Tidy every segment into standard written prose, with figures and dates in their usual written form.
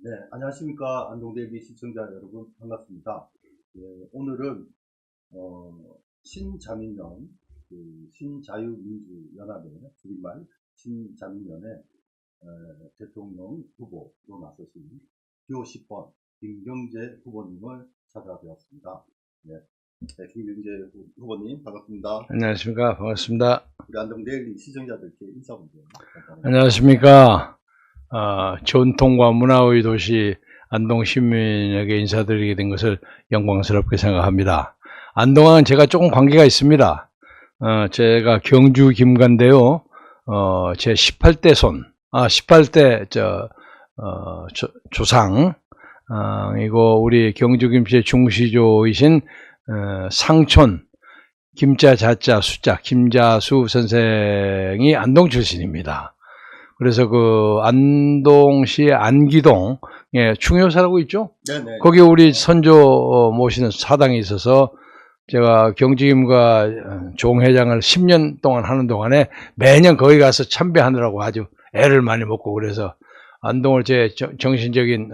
네, 안녕하십니까. 안동대비 시청자 여러분, 반갑습니다. 오늘은, 신자민련, 신자유민주연합의 줄임말 신자민련의 대통령 후보로 나서신 표 10번 김경재 후보님을 찾아뵈었습니다. 네, 김경재 후보님, 반갑습니다. 안녕하십니까. 반갑습니다. 우리 안동대비 시청자들께 인사 먼저. 안녕하십니까. 전통과 문화의 도시 안동 시민에게 인사드리게 된 것을 영광스럽게 생각합니다. 안동은 제가 조금 관계가 있습니다. 제가 경주 김간데요. 제 18대 18대 조상, 이거 우리 경주 김씨의 중시조이신 상촌 김자 자자 수자 김자수 선생이 안동 출신입니다. 그래서 그 안동시 안기동 충효사라고 있죠? 네네. 거기 우리 선조 모시는 사당이 있어서 제가 경주김과 종회장을 10년 동안 하는 동안에 매년 거기 가서 참배하느라고 아주 애를 많이 먹고 그래서 안동을 제 정신적인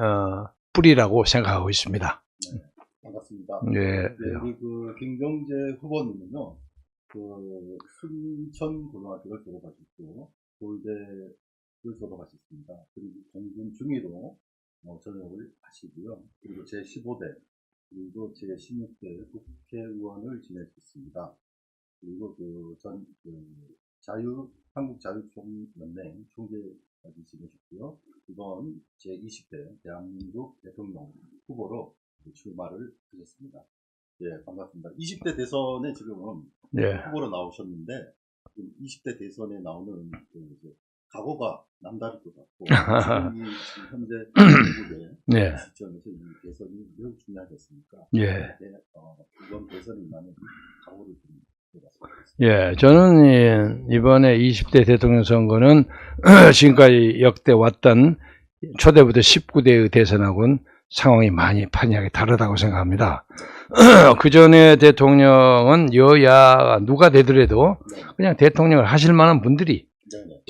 뿌리라고 생각하고 있습니다. 네, 반갑습니다. 예. 네, 우리 그 김경재 후보님은요, 순천고등학교를 졸업하셨고 서울대를 졸업하셨습니다. 그리고 공군 중위로 전역을 하시고요. 그리고 제 15대 그리고 제 16대 국회의원을 지내셨습니다. 그리고 한국자유총연맹 총재까지 지내셨고요. 이번 제 20대 대한민국 대통령 후보로 출마를 하셨습니다. 예, 반갑습니다. 20대 대선에 지금은 후보로 나오셨는데, 20대 대선에 나오는 각오가 남다를 것 같고, 지금 현재 한국의 시점에서 이 대선이 매우 중요하겠습니까? 이번 대선에 임하는 각오를 좀 해봤습니다. 저는 이번에 20대 대통령 선거는 지금까지 역대 왔던 초대부터 19대의 대선하고는 상황이 많이 판이하게 다르다고 생각합니다. 그 전에 대통령은 여야가 누가 되더라도 그냥 대통령을 하실 만한 분들이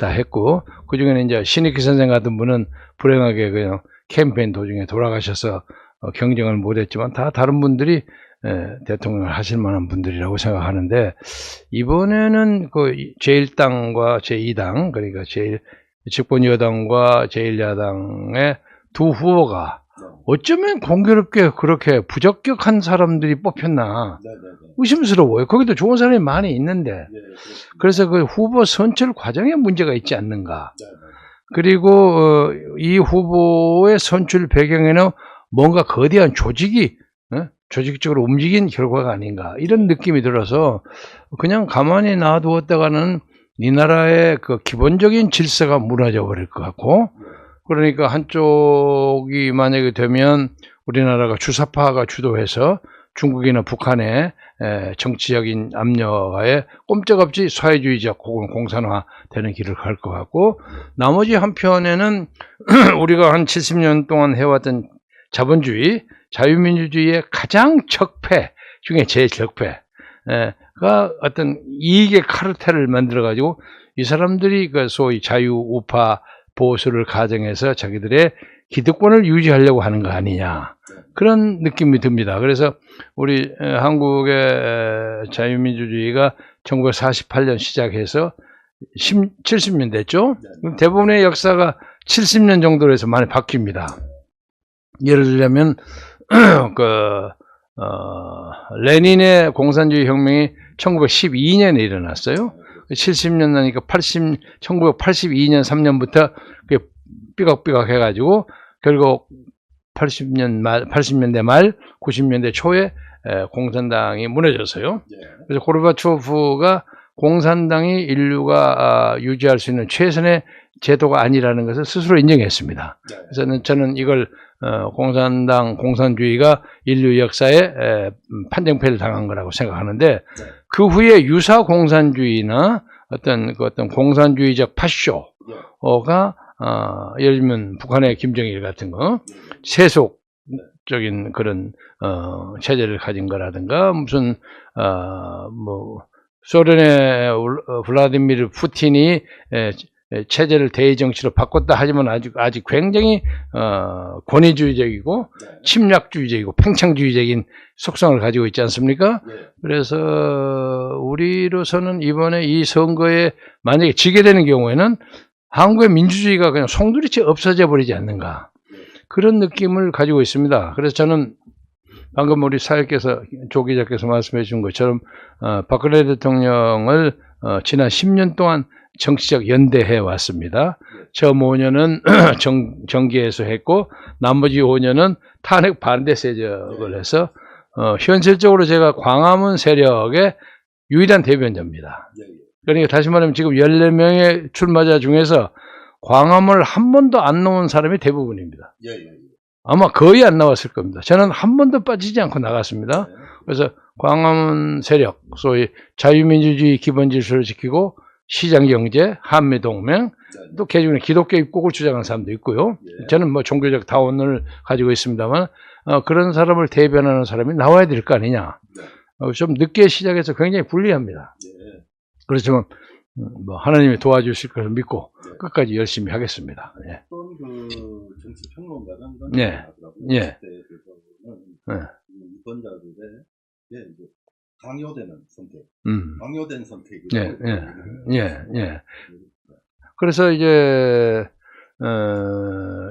다 했고, 그 중에는 이제 신익희 선생 같은 분은 불행하게 그냥 캠페인 도중에 돌아가셔서 경쟁을 못했지만 다 다른 분들이 대통령을 하실 만한 분들이라고 생각하는데, 이번에는 그 제1당과 제2당, 그러니까 집권 여당과 제1야당의 두 후보가 어쩌면 공교롭게 그렇게 부적격한 사람들이 뽑혔나 의심스러워요. 거기도 좋은 사람이 많이 있는데, 그래서 그 후보 선출 과정에 문제가 있지 않는가. 그리고 이 후보의 선출 배경에는 뭔가 거대한 조직적으로 움직인 결과가 아닌가, 이런 느낌이 들어서 그냥 가만히 놔두었다가는 이 나라의 그 기본적인 질서가 무너져 버릴 것 같고, 그러니까 한쪽이 만약에 되면 우리나라가 주사파가 주도해서 중국이나 북한의 정치적인 압력하에 꼼짝없이 사회주의적 혹은 공산화되는 길을 갈 것 같고, 나머지 한편에는 우리가 한 70년 동안 해왔던 자본주의, 자유민주주의의 가장 적폐 중에 제일 적폐가 어떤 이익의 카르텔을 만들어가지고 이 사람들이 그 소위 자유우파 보수를 가정해서 자기들의 기득권을 유지하려고 하는 거 아니냐, 그런 느낌이 듭니다. 그래서 우리 한국의 자유민주주의가 1948년 시작해서 70년 됐죠. 대부분의 역사가 70년 정도로 해서 많이 바뀝니다. 예를 들자면 레닌의 공산주의 혁명이 1912년에 일어났어요. 70년 나니까 1982년 3년부터 삐걱삐걱 해가지고 결국 80년대 말 90년대 초에 공산당이 무너졌어요. 그래서 고르바초프가 공산당이 인류가 유지할 수 있는 최선의 제도가 아니라는 것을 스스로 인정했습니다. 그래서 저는 이걸 공산주의가 인류 역사에 판정패를 당한 거라고 생각하는데, 그 후에 유사 공산주의나 어떤 공산주의적 파쇼가 예를 들면 북한의 김정일 같은 거 세속적인 그런 체제를 가진 거라든가, 무슨 소련의 블라디미르 푸틴이 체제를 대의 정치로 바꿨다 하지만 아직 굉장히 권위주의적이고 네. 침략주의적이고 팽창주의적인 속성을 가지고 있지 않습니까? 네. 그래서 우리로서는 이번에 이 선거에 만약에 지게 되는 경우에는 한국의 민주주의가 그냥 송두리째 없어져 버리지 않는가, 그런 느낌을 가지고 있습니다. 그래서 저는 방금 우리 사회께서 조 기자께서 말씀해 주신 것처럼 박근혜 대통령을 지난 10년 동안 정치적 연대해 왔습니다. 처음 5년은 정계에서 했고 나머지 5년은 탄핵 반대 세력을 해서 현실적으로 제가 광화문 세력의 유일한 대변자입니다. 그러니까 다시 말하면 지금 14명의 출마자 중에서 광화문을 한 번도 안 나온 사람이 대부분입니다. 아마 거의 안 나왔을 겁니다. 저는 한 번도 빠지지 않고 나갔습니다. 그래서 광화문 세력, 소위 자유민주주의 기본 질서를 지키고 시장경제, 한미동맹, 또 개중에 기독교 입국을 주장하는 사람도 있고요. 저는 뭐 종교적 다원을 가지고 있습니다만 그런 사람을 대변하는 사람이 나와야 될 거 아니냐. 좀 늦게 시작해서 굉장히 불리합니다. 그렇지만 뭐 하나님이 도와주실 것을 믿고 끝까지 열심히 하겠습니다. 예. 어떤 그 정치 평론가는 예. 예. 유권자들의 이제 강요되는 선택, 강요된 선택이. 예. 그래서 이제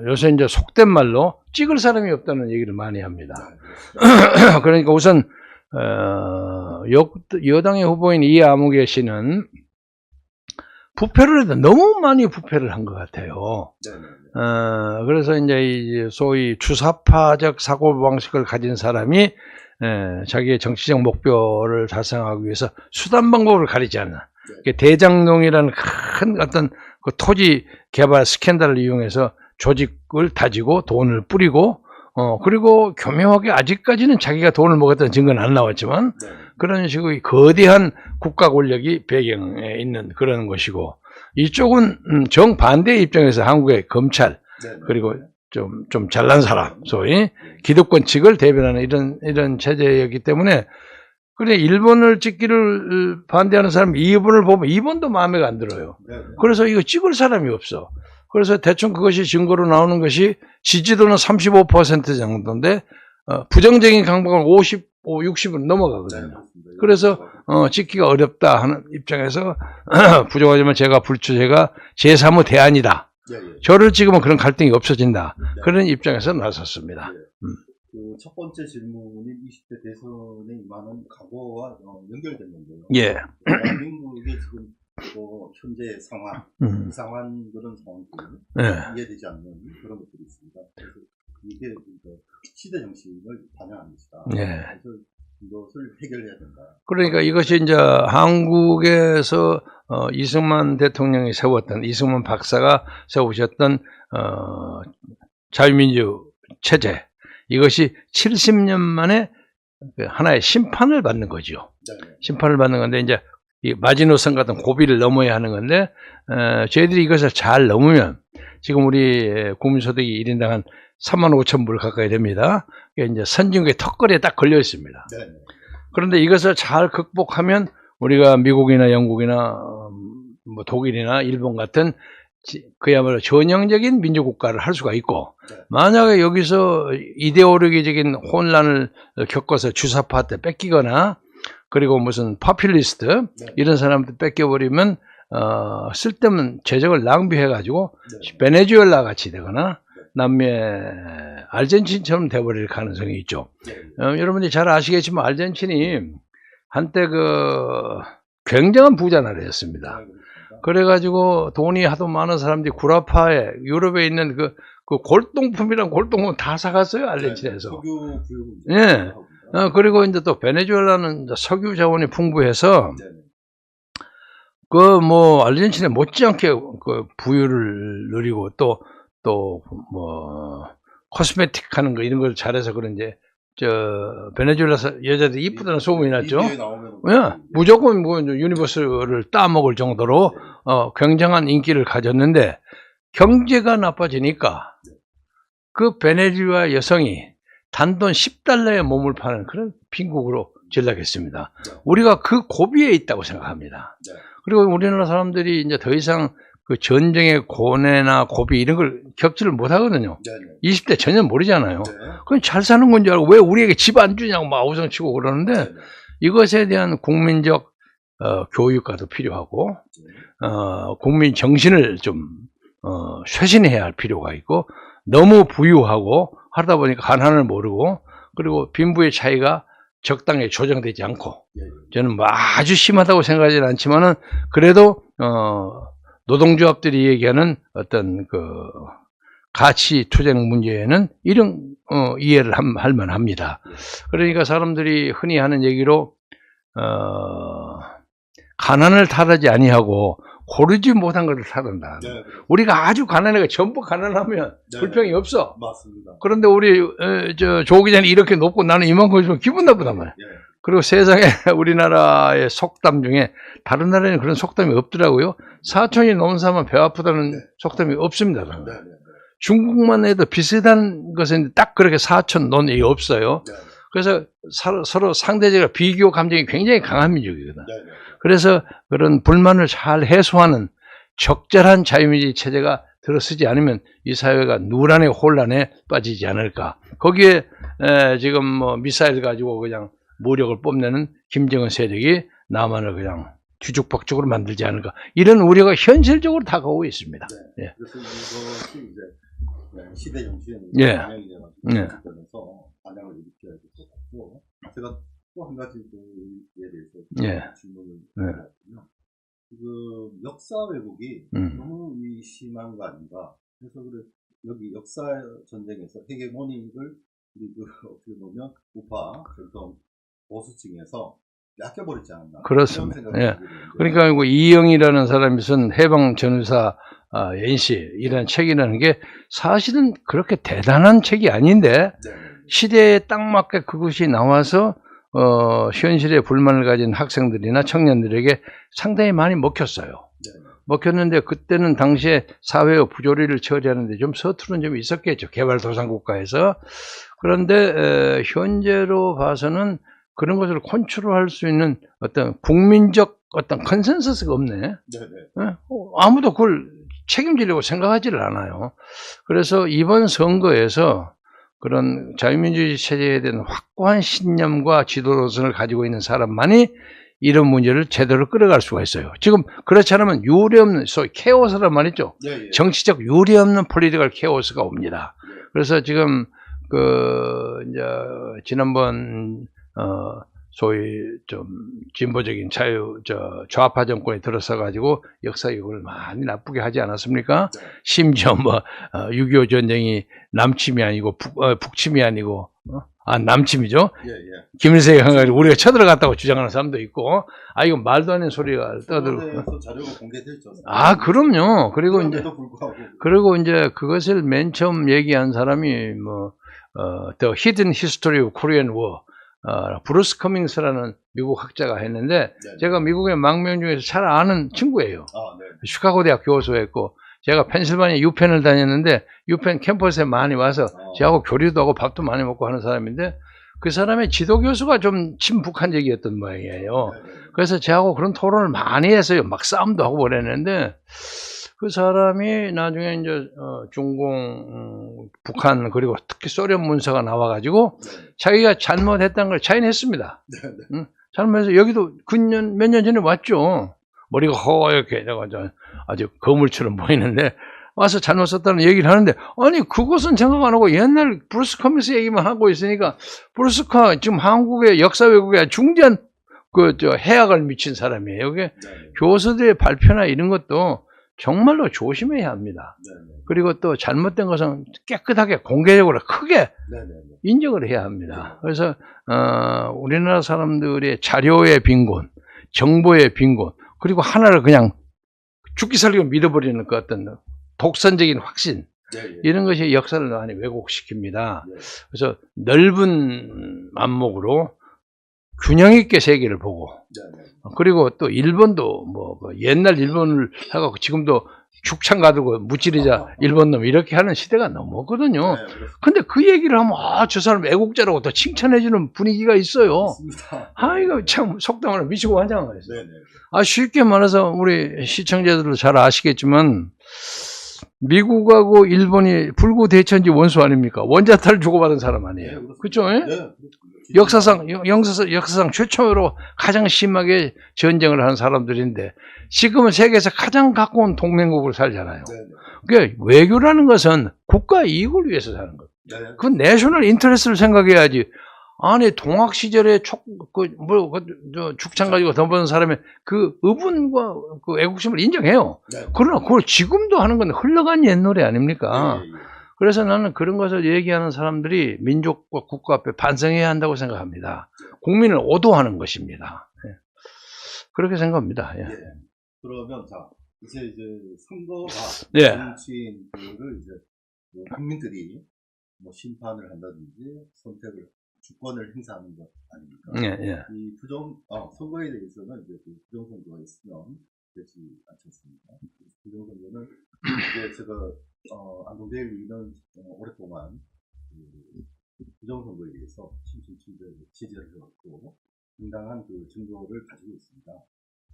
요새 이제 속된 말로 찍을 사람이 없다는 얘기를 많이 합니다. 그러니까 우선 여당의 후보인 이아무개 씨는 부패를 해도 너무 많이 부패를 한 것 같아요. 그래서 이제 소위 주사파적 사고방식을 가진 사람이 자기의 정치적 목표를 달성하기 위해서 수단 방법을 가리지 않는 대장동이라는 큰 어떤 그 토지 개발 스캔들을 이용해서 조직을 다지고 돈을 뿌리고 그리고 교묘하게 아직까지는 자기가 돈을 먹었다는 증거는 안 나왔지만 그런 식의 거대한 국가 권력이 배경에 있는 그런 것이고, 이쪽은 정반대의 입장에서 한국의 검찰 그리고 좀 잘난 사람, 소위 기득권 측을 대변하는 이런 체제였기 때문에, 그래 일본을 찍기를 반대하는 사람 2번을 보면 2번도 마음에 안 들어요. 그래서 이거 찍을 사람이 없어. 그래서 대충 그것이 증거로 나오는 것이 지지도는 35% 정도인데 부정적인 강박은 55, 60은 넘어가거든요. 그래서 찍기가 어렵다 하는 입장에서 부정하지만 제가 불출제가 제3의 대안이다. 저를 찍으면 그런 갈등이 없어진다. 그런 입장에서 나섰습니다. 그 첫 번째 질문인 20대 대선에 임하는 각오와 연결됐는데요. 대한민국의 지금 현재 상황, 이상한 그런 상황들이 이해되지 않는 그런 것들이 있습니다. 그래서 이게 시대 정신을 반영하는 것이다. 그래서 이것을 해결해야 된다. 그러니까 이것이 이제 한국에서 이승만 대통령이 세웠던, 이승만 박사가 세우셨던 자유민주 체제, 이것이 70년 만에 하나의 심판을 받는 거죠. 심판을 받는 건데 이제 이 마지노선 같은 고비를 넘어야 하는 건데 저희들이 이것을 잘 넘으면 지금 우리 국민소득이 1인당 한 35,000불 가까이 됩니다. 이게 이제 선진국의 턱걸이에 딱 걸려 있습니다. 그런데 이것을 잘 극복하면 우리가 미국이나 영국이나 뭐 독일이나 일본 같은 그야말로 전형적인 민주국가를 할 수가 있고, 만약에 여기서 이데올로기적인 혼란을 겪어서 주사파한테 뺏기거나 그리고 무슨 파퓰리스트 이런 사람들 뺏겨버리면 쓸데없는 재정을 낭비해가지고 베네수엘라 같이 되거나 남미의 아르헨틴처럼 돼버릴 가능성이 있죠. 여러분들이 잘 아시겠지만 아르헨틴이 한때 그 굉장한 부자 나라였습니다. 그래가지고 돈이 하도 많은 사람들이 구라파에 유럽에 있는 그 골동품이랑 골동품 다 사갔어요, 아르헨틴에서. 그리고 이제 또 베네수엘라는 이제 석유 자원이 풍부해서 그 뭐 아르헨틴에 못지않게 그 부유를 누리고 또 뭐 코스메틱 하는 거 이런 걸 잘해서 그런지 베네수엘라 여자들이 이쁘다는 소문이 났죠. 무조건 뭐 유니버스를 따먹을 정도로 굉장한 인기를 가졌는데, 경제가 나빠지니까 그 베네수엘라 여성이 단돈 10달러에 몸을 파는 그런 빈국으로 전락했습니다. 우리가 그 고비에 있다고 생각합니다. 그리고 우리나라 사람들이 이제 더 이상 그 전쟁의 고뇌나 고비 이런 걸 겪지를 못하거든요. 네네. 20대 전혀 모르잖아요. 네. 그건 잘 사는 건 줄 알고 왜 우리에게 집 안 주냐고 막 아우성치고 그러는데 네네. 이것에 대한 국민적 교육과도 필요하고 국민 정신을 좀 쇄신해야 할 필요가 있고 너무 부유하고 하다 보니까 가난을 모르고 그리고 빈부의 차이가 적당히 조정되지 않고 저는 뭐 아주 심하다고 생각하지는 않지만은 그래도 노동조합들이 얘기하는 어떤 그 가치 투쟁 문제에는 이런 이해를 할 만합니다. 그러니까 사람들이 흔히 하는 얘기로 가난을 탓하지 아니하고 고르지 못한 것을 탓한다. 네. 우리가 아주 가난해가 전부 가난하면 네. 불평이 없어. 맞습니다. 그런데 우리 조 기자는 이렇게 높고 나는 이만큼 있으면 기분 나쁘단 말이야. 네. 그리고 세상에 우리나라의 속담 중에 다른 나라에는 그런 속담이 없더라고요. 사촌이 넘은 사람은 배 아프다는 네. 속담이 없습니다. 네. 네. 중국만 해도 비슷한 것은 딱 그렇게 사촌 논이 없어요. 네. 그래서 서로 상대적으로 비교 감정이 굉장히 강한 민족이거든. 네. 그래서 그런 불만을 잘 해소하는 적절한 자유민주주의 체제가 들어서지 않으면 이 사회가 누란의 혼란에 빠지지 않을까. 거기에 지금 뭐 미사일 가지고 그냥 무력을 뽐내는 김정은 세력이 남한을 그냥 뒤죽박죽으로 만들지 않을까. 이런 우려가 현실적으로 다가오고 있습니다. 네. 예. 그래서 이것이 이제 시대 정신의 예. 반영이 돼가지고 예. 그래서 반영을 일으켜야 될 것 같고 제가 또 한 가지 에 대해서 예. 질문을 예. 드렸거든요. 지금 역사 왜곡이 너무 심한 거 아닌가? 그래서 그래 여기 역사 전쟁에서 헤게모니를 우리 어떻게 보면 우파 전통 보수층에서 낚여버리지 않았나? 그렇습니다. 이런 생각이 예. 들게 되는데. 그러니까 이영이라는 사람이 쓴 해방 전후사 연시이라는 책이라는 게 사실은 그렇게 대단한 책이 아닌데 네. 시대에 딱 맞게 그것이 나와서 현실에 불만을 가진 학생들이나 청년들에게 상당히 많이 먹혔어요. 네. 먹혔는데 그때는 당시에 사회의 부조리를 처리하는데 좀 서투른 점이 있었겠죠. 개발도상국가에서. 그런데 현재로 봐서는 그런 것을 컨트롤할 수 있는 어떤 국민적 어떤 컨센서스가 없네. 네네. 아무도 그걸 책임지려고 생각하지를 않아요. 그래서 이번 선거에서 그런 자유민주주의 체제에 대한 확고한 신념과 지도로선을 가지고 있는 사람만이 이런 문제를 제대로 끌어갈 수가 있어요. 지금 그렇지 않으면 유례없는 소위 케오스란 말이죠. 예, 예. 정치적 유례없는 폴리티컬 케오스가 옵니다. 예. 그래서 지금 이제 지난번 소위 좀 진보적인 좌파 정권이 들어서 가지고 역사 기록을 많이 나쁘게 하지 않았습니까? 네. 심지어 뭐 6.25 전쟁이 남침이 아니고 북침이 아니고 남침이죠. 예, 예. 김일성이 한 가지 우리가 쳐들어갔다고 주장하는 사람도 있고, 이거 말도 안 되는 소리가 떠들고. 청와대에서 자료가 공개됐죠. 그럼요. 그리고 이제 불구하고. 그것을 맨 처음 얘기한 사람이 The Hidden History of Korean War. 브루스 커밍스라는 미국 학자가 했는데, 네. 제가 미국의 망명 중에서 잘 아는 친구예요. 네. 시카고 대학 교수였고, 제가 펜실바니아 유펜을 다녔는데, 유펜 캠퍼스에 많이 와서 저하고 교류도 하고 밥도 많이 먹고 하는 사람인데, 그 사람의 지도 교수가 좀 친북한적이었던 모양이에요. 네. 그래서 저하고 그런 토론을 많이 했어요. 막 싸움도 하고 그랬는데, 그 사람이 나중에 이제 중공, 북한 그리고 특히 소련 문서가 나와가지고 자기가 잘못했다는 걸 자인했습니다. 잘못해서 여기도 몇 년 전에 왔죠. 머리가 허옇게 아주 거물처럼 보이는데 와서 잘못 썼다는 얘기를 하는데, 아니 그것은 생각 안 하고 옛날 브루스 커밍스 얘기만 하고 있으니까, 브루스가 지금 한국의 역사 왜곡에 중대한 해악을 미친 사람이에요. 이게 교수들의 발표나 이런 것도 정말로 조심해야 합니다. 그리고 또 잘못된 것은 깨끗하게 공개적으로 크게 인정을 해야 합니다. 그래서 우리나라 사람들의 자료의 빈곤, 정보의 빈곤, 그리고 하나를 그냥 죽기 살기로 믿어버리는 그 어떤 독선적인 확신, 이런 것이 역사를 많이 왜곡시킵니다. 그래서 넓은 안목으로 균형 있게 세계를 보고, 그리고 또 일본도 옛날 일본을 해갖고 지금도 죽창 가두고 무찌르자 일본 놈 이렇게 하는 시대가 넘었거든요. 네, 근데 그 얘기를 하면 저 사람 애국자라고 또 칭찬해주는 분위기가 있어요. 있습니다. 이거 참 속담으로 미치고 환장하겠어요. 네네. 쉽게 말해서 우리 시청자들도 잘 아시겠지만 미국하고 일본이 불구대천지 원수 아닙니까? 원자탄을 주고받은 사람 아니에요. 네, 그렇죠? 네, 그렇습니다. 역사상 최초로 가장 심하게 전쟁을 하는 사람들인데 지금은 세계에서 가장 가까운 동맹국을 살잖아요. 네네. 그러니까 외교라는 것은 국가 이익을 위해서 사는 거예요. 네. 그 내셔널 인터레스를 생각해야지. 아니 동학 시절에 죽창 가지고 덤벼든 사람의 그 의분과 그 애국심을 인정해요. 네. 그러나 그걸 지금도 하는 건 흘러간 옛 노래 아닙니까? 네, 네. 그래서 나는 그런 것을 얘기하는 사람들이 민족과 국가 앞에 반성해야 한다고 생각합니다. 국민을 오도하는 것입니다. 그렇게 생각합니다. 예. 네. 그러면 이제 선거가 예. 정치인들을 이제 뭐 국민들이 뭐 심판을 한다든지 선택을 주권을 행사하는 것 아닙니까? 예. 이 선거에 대해서는 이제 그 부정선거가 있으면 되지 않겠습니까? 부정선거는 이제 제가 안동대 의원은 오랫동안 부정선거에 대해서 취재를 해왔고 상당한 그 증거를 가지고 있습니다.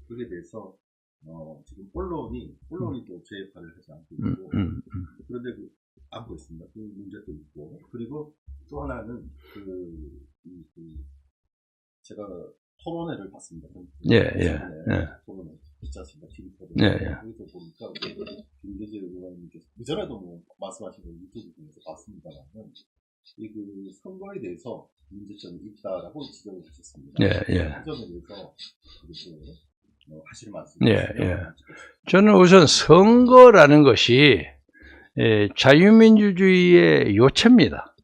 그에 대해서 지금 언론이 또 제 역할을 하지 않고 있고 그런데 안고 있습니다. 그 문제도 있고 그리고 또 하나는 제가 토론회를 봤습니다. 토론회 있지 않습니까? TV 토론회. 거기서 보니까 김대재 의원님께서 그전에도 뭐 말씀하신 거 유튜브 통해서 봤습니다만 그 선거에 대해서 문제점이 있다라고 지적을 하셨습니다. 그 점에 대해서 하실 말씀. 저는 우선 선거라는 것이 자유민주주의의 요체입니다.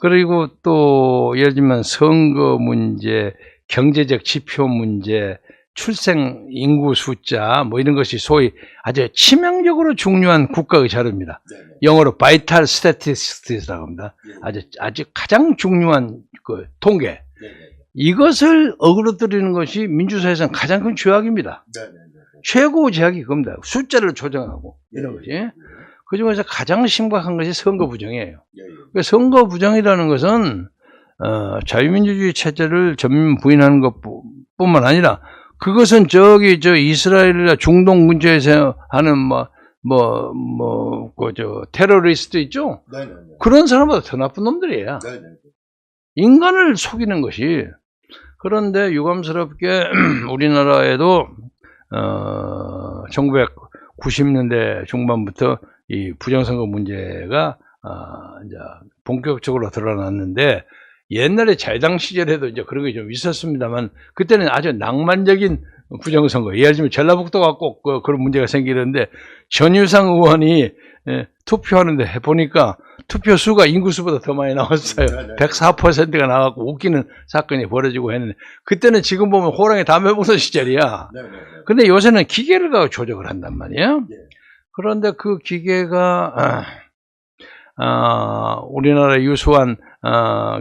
그리고 또 예를 들면 선거 문제, 경제적 지표 문제, 출생 인구 숫자 뭐 이런 것이 소위 아주 치명적으로 중요한 국가의 자료입니다. 영어로 vital statistics라고 합니다. 아주 가장 중요한 그 통계. 이것을 어그러뜨리는 것이 민주사회에서는 가장 큰 죄악입니다. 최고 죄악이 그겁니다. 숫자를 조정하고 이런 것이. 그 중에서 가장 심각한 것이 선거 부정이에요. 그러니까 선거 부정이라는 것은 자유민주주의 체제를 전면 부인하는 것뿐만 아니라 그것은 이스라엘이나 중동 문제에서 하는 테러리스트 있죠? 그런 사람보다 더 나쁜 놈들이에요. 인간을 속이는 것이. 그런데 유감스럽게 우리나라에도 1990년대 중반부터 이 부정선거 문제가 이제 본격적으로 드러났는데 옛날에 자유당 시절에도 이제 그런 게 좀 있었습니다만 그때는 아주 낭만적인 부정선거. 예를 들면 전라북도가 꼭 그런 문제가 생기는데 전유상 의원이 투표하는데 해보니까 투표 수가 인구수보다 더 많이 나왔어요. 104%가 나왔고 웃기는 사건이 벌어지고 했는데 그때는 지금 보면 호랑이 담배 보던 시절이야. 근데 요새는 기계를 가지고 조작을 한단 말이에요. 그런데 그 기계가 우리나라 유수한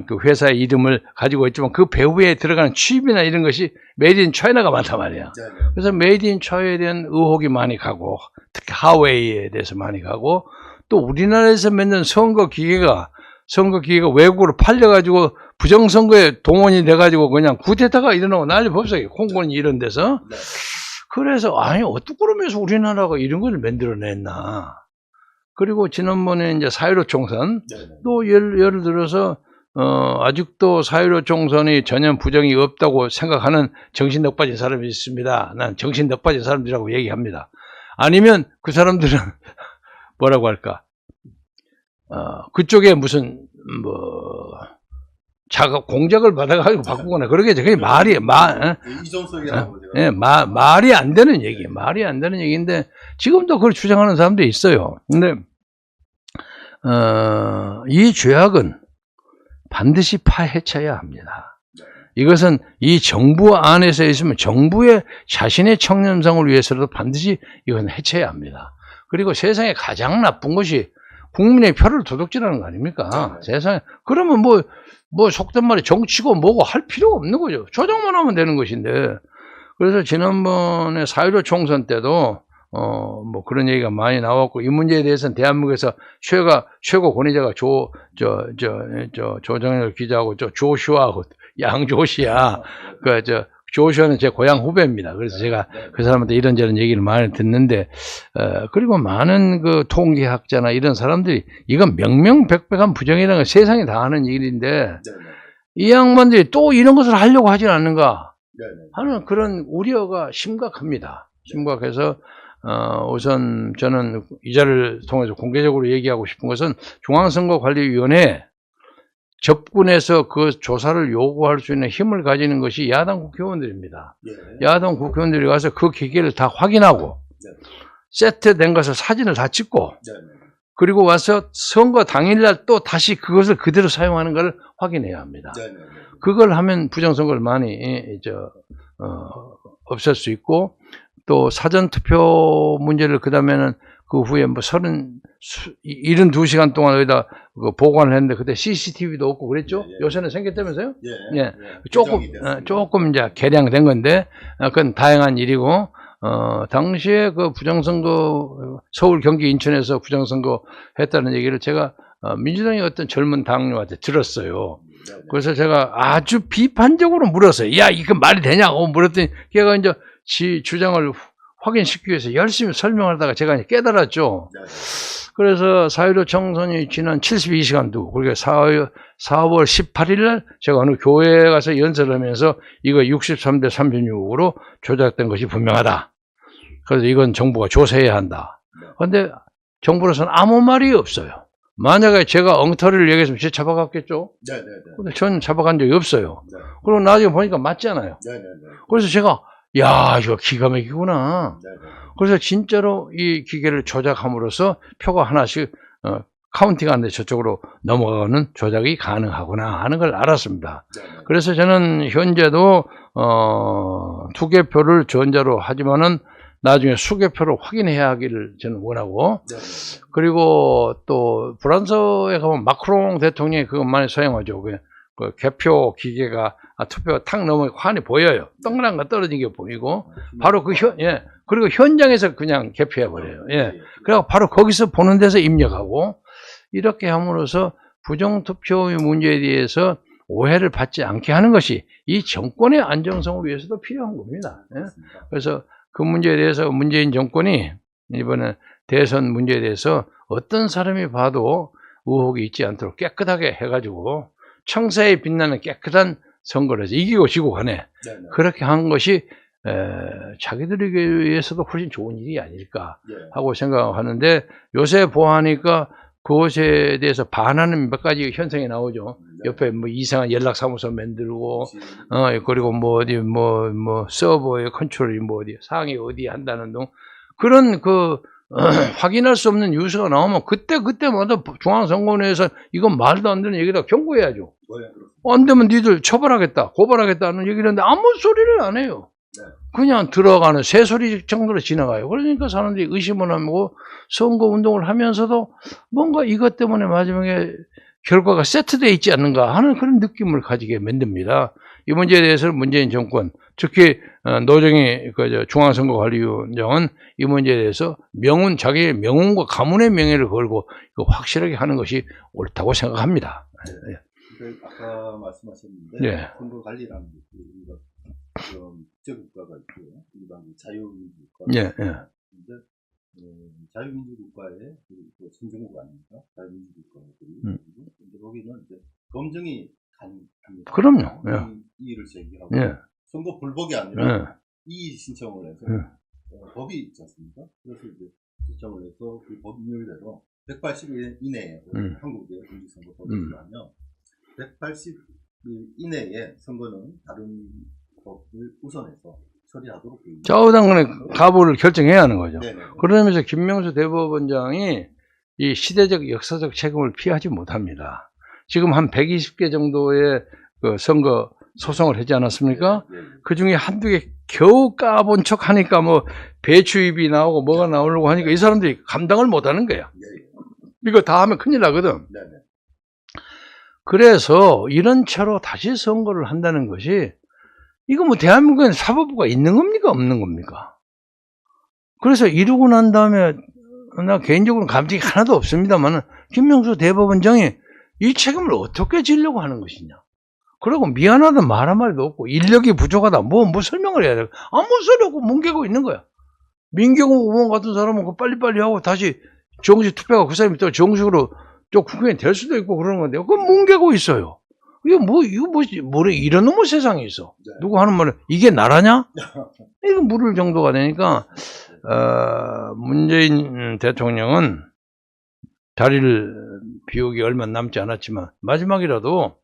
그 회사의 이름을 가지고 있지만 그 배후에 들어가는 칩이나 이런 것이 메이드 인 차이나가 많단 말이야. 그래서 메이드 인 차이나에 대한 의혹이 많이 가고 특히 하웨이에 대해서 많이 가고 또 우리나라에서 만든 선거 기계가 외국으로 팔려가지고 부정선거에 동원이 돼가지고 그냥 구테타가 일어나고 난리 법석이 콩고는 이런 데서. 그래서 어떻게 그러면서 우리나라가 이런 걸 만들어냈나. 그리고 지난번에 이제 4.15 총선 또 예를 들어서 아직도 4.15 총선이 전혀 부정이 없다고 생각하는 정신 넉 빠진 사람이 있습니다. 난 정신 넉 빠진 사람들이라고 얘기합니다. 아니면 그 사람들은 뭐라고 할까? 그쪽에 무슨 공작을 받아가지고 바꾸거나 그러겠죠. 그게 말이 말이 안 되는 얘기예요. 말이 안 되는 얘기인데 지금도 그걸 주장하는 사람도 있어요. 근데 이 죄악은 반드시 파헤쳐야 합니다. 이것은 이 정부 안에서 있으면 정부의 자신의 청렴성을 위해서라도 반드시 이건 해쳐야 합니다. 그리고 세상에 가장 나쁜 것이 국민의 표를 도둑질하는 거 아닙니까? 세상에. 그러면 속된 말이 정치고 뭐고 할 필요가 없는 거죠. 조정만 하면 되는 것인데. 그래서 지난번에 4.15 총선 때도 뭐 그런 얘기가 많이 나왔고, 이 문제에 대해서는 대한민국에서 최고 권위자가 조정열 기자하고 조슈아하고 양조시야. 조슈아는 제 고향 후배입니다. 그래서 제가 그 사람한테 이런저런 얘기를 많이 듣는데, 그리고 많은 그 통계학자나 이런 사람들이 이건 명명백백한 부정이라는 건 세상에 다 하는 일인데, 이 양반들이 또 이런 것을 하려고 하진 않는가 하는 그런 우려가 심각합니다. 심각해서, 우선 저는 이 자리를 통해서 공개적으로 얘기하고 싶은 것은 중앙선거관리위원회 접근해서 그 조사를 요구할 수 있는 힘을 가지는 것이 야당 국회의원들입니다. 야당 국회의원들이 가서 그 기계를 다 확인하고 세트된 것을 사진을 다 찍고 그리고 와서 선거 당일날 또 다시 그것을 그대로 사용하는 걸 확인해야 합니다. 그걸 하면 부정선거를 많이 없앨 수 있고, 또 사전투표 문제를 그 다음에는 그 후에 뭐 72시간 동안 여기다 보관을 했는데 그때 CCTV도 없고 그랬죠? 요새는 생겼다면서요? 조금 이제 개량된 건데, 그건 다양한 일이고, 당시에 그 부정선거, 서울, 경기, 인천에서 부정선거 했다는 얘기를 제가 민주당의 어떤 젊은 당뇨한테 들었어요. 그래서 제가 아주 비판적으로 물었어요. 야, 이거 말이 되냐고 물었더니 걔가 이제 지 주장을 확인시키기 위해서 열심히 설명하다가 제가 이제 깨달았죠. 그래서 4.15 총선이 지난 72시간 두, 그리고 4월 18일 날 제가 어느 교회에 가서 연설을 하면서 이거 63대 36으로 조작된 것이 분명하다. 그래서 이건 정부가 조사해야 한다. 그런데 정부로서는 아무 말이 없어요. 만약에 제가 엉터리를 얘기했으면 진짜 잡아갔겠죠? 근데 저는 잡아간 적이 없어요. 그리고 나중에 보니까 맞잖아요. 그래서 제가 야, 이거 기가 막히구나. 그래서 진짜로 이 기계를 조작함으로써 표가 하나씩 카운팅가 안 돼 저쪽으로 넘어가는 조작이 가능하구나 하는 걸 알았습니다. 그래서 저는 현재도 투개표를 전자로 하지만은 나중에 수개표로 확인해야 하기를 저는 원하고, 그리고 또 프랑스에 가면 마크롱 대통령이 그것 많이 사용하죠. 그 개표 기계가 투표가 탁 넘어 환히 보여요. 동그란 거 떨어진 게 보이고, 바로 그리고 현장에서 그냥 개표해 버려요. 그리고 바로 거기서 보는 데서 입력하고, 이렇게 함으로써 부정투표의 문제에 대해서 오해를 받지 않게 하는 것이 이 정권의 안정성을 위해서도 필요한 겁니다. 그래서 그 문제에 대해서 문재인 정권이 이번에 대선 문제에 대해서 어떤 사람이 봐도 의혹이 있지 않도록 깨끗하게 해가지고 청사에 빛나는 깨끗한 선거를 해서 이기고 지고 간에 그렇게 한 것이 자기들에게 위해서도 훨씬 좋은 일이 아닐까 하고 생각하는데, 요새 보아하니까 그것에 대해서 반하는 몇 가지 현상이 나오죠. 옆에 뭐 이상한 연락사무소 만들고, 그리고 뭐 어디 뭐 서버의 컨트롤이 뭐 어디 상이 어디 한다는 등 그런 확인할 수 없는 뉴스가 나오면 그때마다 중앙선거위원회에서 이건 말도 안 되는 얘기다 경고해야죠. 안 되면 니들 처벌하겠다, 고발하겠다는 얘기를 하는데 아무 소리를 안 해요. 그냥 들어가는 새소리 정도로 지나가요. 그러니까 사람들이 의심을 하고 선거운동을 하면서도 뭔가 이것 때문에 마지막에 결과가 세트되어 있지 않는가 하는 그런 느낌을 가지게 만듭니다. 이 문제에 대해서는 문재인 정권, 특히 노정희 중앙선거관리위원장은 이 문제에 대해서 자기의 명운과 가문의 명예를 걸고 확실하게 하는 것이 옳다고 생각합니다. 아까 말씀하셨는데 선거관리라는 게 국제국가가 있고요. 일반 자유민주국가. 근데 자유민주국가의 선진국 아닙니까? 자유민주국가들이. 근데 거기는 이제 검증이 가능합니다. 그럼요. 이의를 제기하고 선거 불복이 아니라 이의 신청을 해서 법이 있지 않습니까? 그래서 이제 신청을 해서 그 법률대로 180일 이내에 한국의 공직선거법을 하면 180일 이내에 선거는 다른 법을 우선해서 처리하도록 되어 있습니다. 좌우당간의 가부를 결정해야 하는 거죠. 그러면서 김명수 대법원장이 이 시대적 역사적 책임을 피하지 못합니다. 지금 한 120개 정도의 그 선거 소송을 하지 않았습니까? 그 중에 한두 개 겨우 까본 척 하니까 뭐 배추입이 나오고 뭐가 나오려고 하니까 이 사람들이 감당을 못 하는 거야. 이거 다 하면 큰일 나거든. 그래서 이런 채로 다시 선거를 한다는 것이, 이거 뭐 대한민국에는 사법부가 있는 겁니까? 없는 겁니까? 그래서 이러고 난 다음에 나 개인적으로 감정이 하나도 없습니다만 김명수 대법원장이 이 책임을 어떻게 지려고 하는 것이냐. 그리고 미안하다 말 한마디도 없고 인력이 부족하다 뭐 설명을 해야 돼. 아무 소리 없고 뭉개고 있는 거야. 민경호 의원 같은 사람은 그 빨리빨리 하고 다시 정식 투표가 그 사람이 또 정식으로 또 국회의원이 될 수도 있고 그러는 건데 그건 뭉개고 있어요. 뭐래 이런 놈의 세상에 있어. 네. 누구 하는 말은 이게 나라냐? 이거 물을 정도가 되니까 문재인 대통령은 자리를 비우기 얼마 남지 않았지만 마지막이라도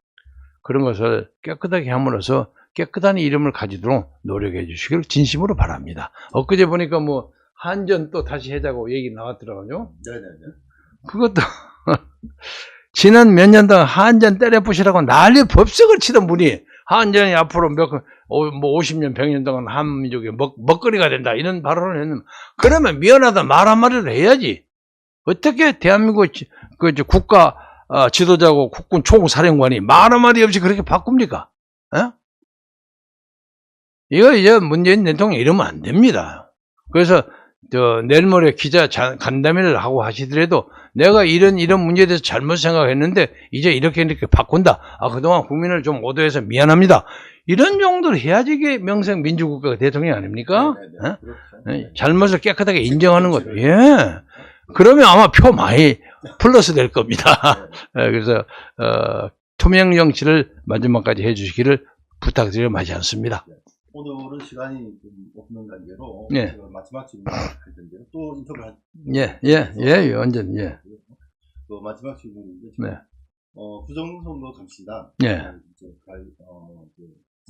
그런 것을 깨끗하게 함으로써 깨끗한 이름을 가지도록 노력해 주시길 진심으로 바랍니다. 엊그제 보니까 뭐 한전 또 다시 하자고 얘기 나왔더라고요. 네네네. 그것도 지난 몇 년 동안 한전 때려 부시라고 난리 법석을 치던 분이 한전이 앞으로 뭐 50년, 100년 동안 한민족의 먹거리가 된다 이런 발언을 했는데 그러면 미안하다 말 한마디를 해야지. 어떻게 대한민국 국가 지도자고 국군 총사령관이 말 한마디 없이 그렇게 바꿉니까? 에? 이거 이제 문재인 대통령 이러면 안 됩니다. 그래서 내일 모레 기자 간담회를 하고 하시더라도 내가 이런 문제에 대해서 잘못 생각했는데 이제 이렇게 바꾼다. 그동안 국민을 좀 오도해서 미안합니다. 이런 정도로 해야지 이게 명성 민주국가 대통령 아닙니까? 그렇죠. 잘못을 깨끗하게 인정하는 거죠. 예. 그러면 아마 표 많이 플러스 될 겁니다. 그래서 투명 정치를 마지막까지 해주시기를 부탁드려 마지 않습니다. 오늘은 시간이 좀 없는 관계로 예. 마지막 질문 할 텐데요. 또 인터뷰 할 완전 예. 그 마지막 질문인데 네. 부정선거 감시단 예. 이제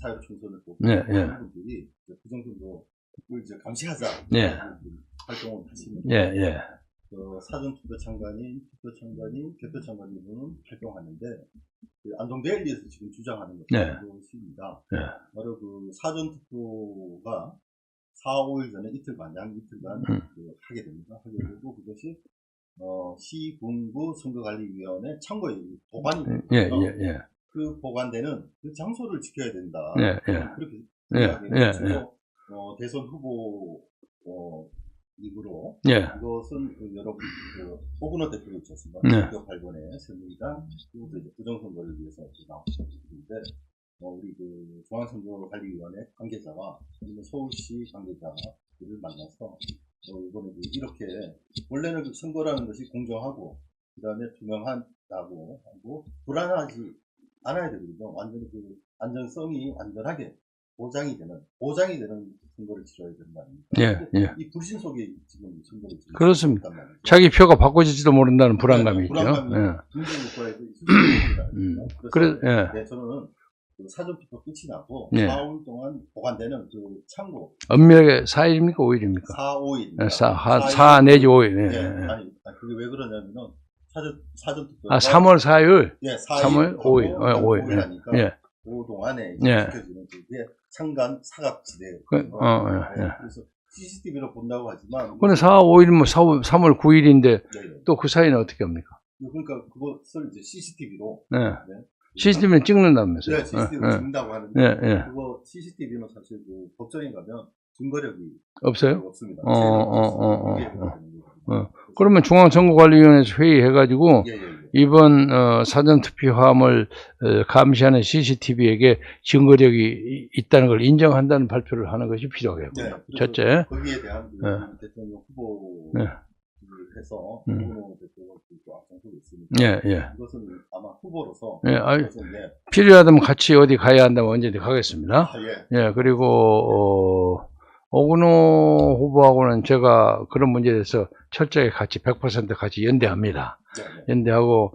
사회 총선을 보고 예. 분들이 부정선거를 이제 감시하자 예. 활동을 하시는 예. 사전 투표 참관인, 개표 참관인은 활동하는데 안동데일리에서 지금 주장하는 것입니다. 바로 그 사전 투표가 4, 5일 전에 약 이틀간 하게 됩니다. 하게 되고 그것이 시군구 선거관리위원회 참고에 보관이 됩니다. 그 보관되는 그 장소를 지켜야 된다. 그렇게 생각해요. 대선 후보 이후로 이것은 여러분 오근호 대표가 있었습니다. 대표 8번에 새누리당 그리고 이제 부정선거를 위해서 나오셨는데 우리 그 중앙선거관리위원회 관계자와 아니면 서울시 관계자들을 만나서 이번에 이렇게 원래는 그 선거라는 것이 공정하고 그다음에 투명하다고 하고 불안하지 않아야 되거든요. 완전히 그 안전성이 완전하게 보장이 되는 선거를 치러야 되는 거 아닙니까? 이 불신 속에 지금 선거를 치르고 그렇습니다. 자기 표가 바꿔질지도 모른다는 불안감이 있죠. 불안감이 국가에서 있을 수 있습니다. 그래서 저는 그 사전투표 끝이 나고 4일 동안 보관되는 그 창고 엄밀하게 4일입니까 5일입니까? 4, 5일 4 내지 5일. 아니 그게 왜 그러냐면은 사전투표 3월 4일 3월 5일 하니까 그 동안에 지켜지는 그게 상간 사각지대예요. 그래서 CCTV로 본다고 하지만 그건 4, 5일 뭐 3월 9일인데 또 그 사이는 어떻게 합니까? 그러니까 그것을 이제 CCTV로 CCTV는 찍는다면서요? CCTV로 찍는다고 하는데 그거 CCTV는 사실 그 법정에 가면 증거력이 없어요? 없습니다. 그러면 중앙선거관리위원회에서 회의해가지고 이번 사전투표함을 감시하는 CCTV에게 증거력이 있다는 걸 인정한다는 발표를 하는 것이 필요하겠고요. 첫째. 거기에 대한 대통령 후보에서 오근호 대표가 앞장서고 있으니까 이것은 아마 후보로서 필요하다면 같이 어디 가야 한다면 언제든지 가겠습니다. 그리고 오근호 후보하고는 제가 그런 문제에 대해서 철저히 같이 100% 같이 연대합니다. 연대하고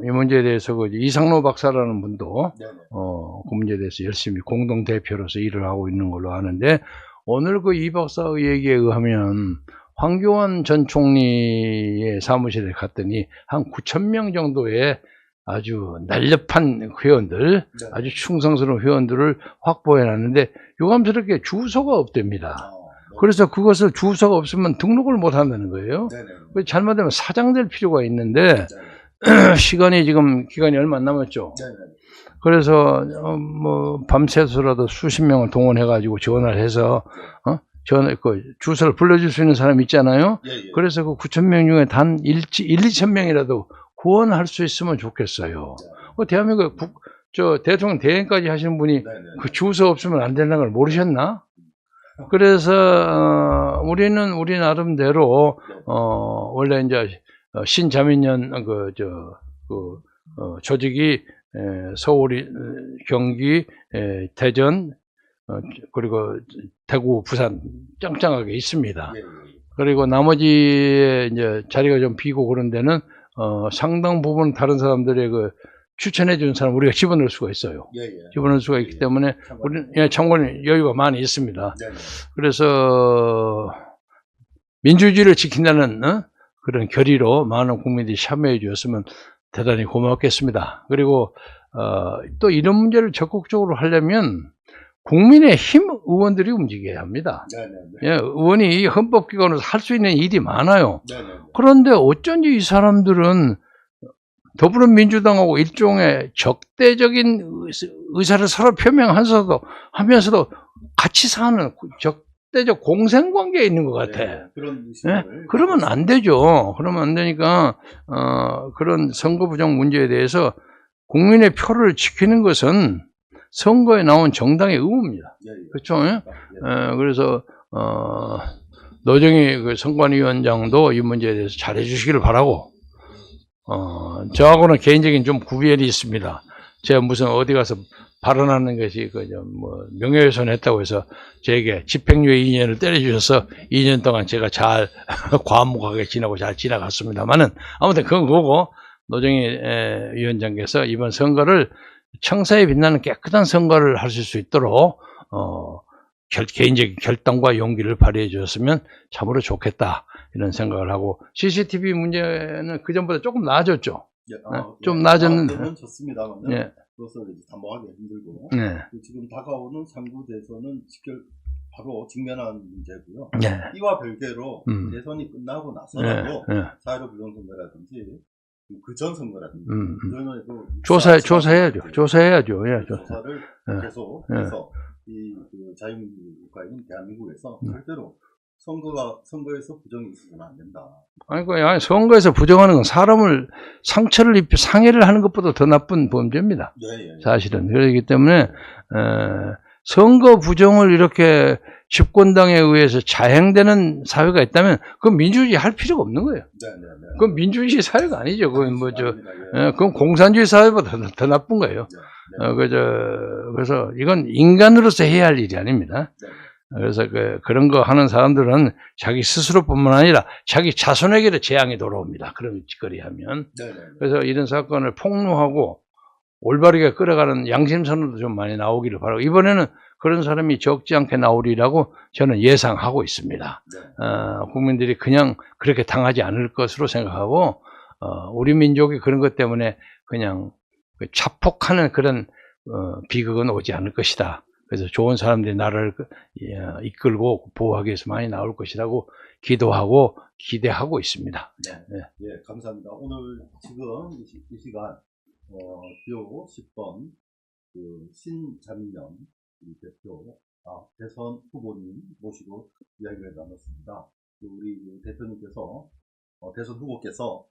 이 문제에 대해서 그 이상로 박사라는 분도 그 문제에 대해서 열심히 공동 대표로서 일을 하고 있는 걸로 아는데 오늘 그 이 박사의 얘기에 의하면 황교안 전 총리의 사무실에 갔더니 한 9,000명 정도의 아주 날렵한 회원들, 아주 충성스러운 회원들을 확보해 놨는데 요감스럽게 주소가 없답니다. 그래서 그것을 주소가 없으면 등록을 못 한다는 거예요. 잘못하면 사장될 필요가 있는데 시간이 지금 기간이 얼마 안 남았죠. 그래서 뭐 밤새서라도 수십 명을 동원해 가지고 전화를 해서 주소를 불러줄 수 있는 사람 있잖아요. 예, 예. 그래서 그 9,000명 중에 단 2천 명이라도 구원할 수 있으면 좋겠어요. 대한민국 대통령 대행까지 하시는 분이 그 주소 없으면 안 된다는 걸 모르셨나? 그래서 우리 나름대로 원래 이제 신자민련 조직이 서울, 경기, 대전, 그리고 대구, 부산 짱짱하게 있습니다. 그리고 나머지 이제 자리가 좀 비고 그런 데는 상당 부분 다른 사람들의 추천해 준 사람 우리가 집어넣을 수가 있어요. 집어넣을 수가 있기 때문에 우리는 참고는 여유가 많이 있습니다. 그래서 민주주의를 지킨다는 그런 결의로 많은 국민들이 참여해 주셨으면 대단히 고맙겠습니다. 그리고 또 이런 문제를 적극적으로 하려면 국민의힘 의원들이 움직여야 합니다. 예, 의원이 헌법기관으로서 할 수 있는 일이 많아요. 그런데 어쩐지 이 사람들은 더불어민주당하고 일종의 적대적인 의사를 서로 표명하면서도 같이 사는 적대적 공생관계에 있는 것 같아. 그러면 안 되죠. 그러면 안 되니까 그런 선거 부정 문제에 대해서 국민의 표를 지키는 것은 선거에 나온 정당의 의무입니다. 그렇죠? 그래서 노정희 선관위원장도 이 문제에 대해서 잘해 주시기를 바라고, 저하고는 개인적인 좀 구별이 있습니다. 제가 무슨 어디 가서 발언하는 것이 명예훼손 했다고 해서 저에게 집행유예 2년을 때려주셔서 2년 동안 제가 잘 과묵하게 지나고 잘 지나갔습니다만은, 아무튼 그건 그거고, 노정희 위원장께서 이번 선거를 청사에 빛나는 깨끗한 선거를 하실 수 있도록 개인적인 결단과 용기를 발휘해 주셨으면 참으로 좋겠다, 이런 생각을 하고, CCTV 문제는 그전보다 조금 나아졌죠. 좀 나아졌는데. 좋습니다만, 그것을 담보하기 힘들고, 지금 다가오는 3구 대선은 바로 직면한 문제고요. 이와 별개로 대선이 끝나고 나서라도 4.15 부정선거라든지 그전 선거라든지 조사해야죠. 조사를 계속 해서 그 자유민주 국가인 대한민국에서 절대로 선거에서 부정이 있어서는 안 된다. 아니, 선거에서 부정하는 건 사람을 상해를 하는 것보다 더 나쁜 범죄입니다. 사실은. 그렇기 때문에 선거 부정을 이렇게 집권당에 의해서 자행되는 사회가 있다면 그건 민주주의 할 필요가 없는 거예요. 그건 민주주의 사회가 아니죠. 그건 그건 공산주의 사회보다 더 나쁜 거예요. 그래서 이건 인간으로서 해야 할 일이 아닙니다. 그래서 그런 거 하는 사람들은 자기 스스로뿐만 아니라 자기 자손에게도 재앙이 돌아옵니다. 그런 짓거리 하면. 그래서 이런 사건을 폭로하고 올바르게 끌어가는 양심선언도 좀 많이 나오기를 바라고, 이번에는 그런 사람이 적지 않게 나오리라고 저는 예상하고 있습니다. 국민들이 그냥 그렇게 당하지 않을 것으로 생각하고, 우리 민족이 그런 것 때문에 그냥 자폭하는 그런 비극은 오지 않을 것이다. 그래서 좋은 사람들이 나라를 이끌고 보호하기 위해서 많이 나올 것이라고 기도하고 기대하고 있습니다. 감사합니다. 오늘 지금 이 시간 기호 10번 신자민련 대표 대선 후보님 모시고 이야기를 나눴습니다. 우리 대표님께서 대선 후보께서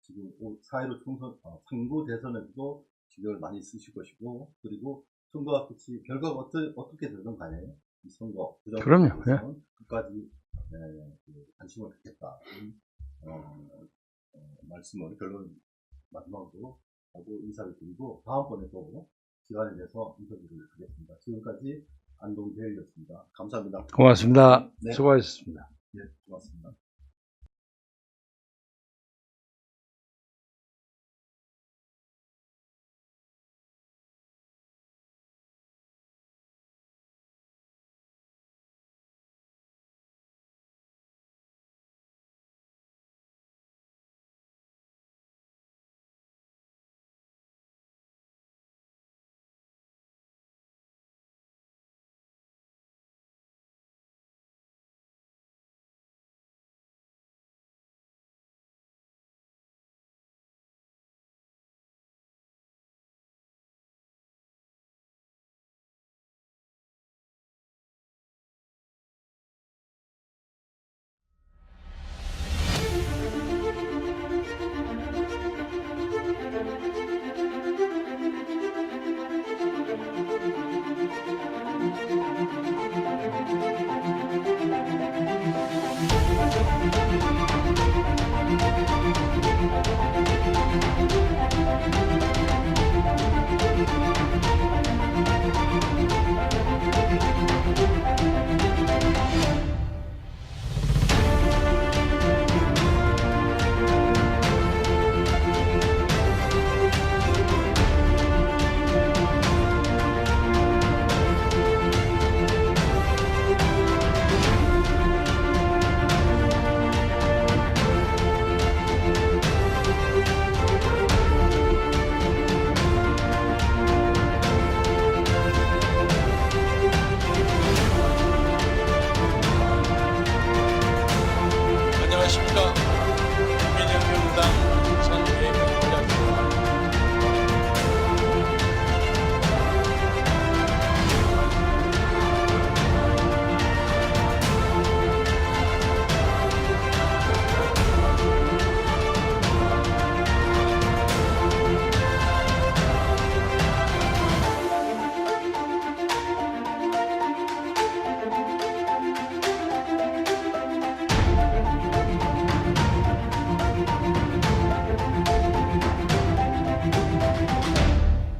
지금 4.15 총선 3구 대선에도 신경을 많이 쓰실 것이고, 그리고 선거와 끝이 결과가 어떻게 되든 간에 이 선거 그럼요. 끝까지 관심을 갖겠다, 말씀을 결론 마지막으로 하고 인사를 드리고, 다음번에 또 시간에 대해서 인터뷰를 하겠습니다. 지금까지 안동대일이었습니다. 감사합니다. 고맙습니다. 수고하셨습니다. 고맙습니다.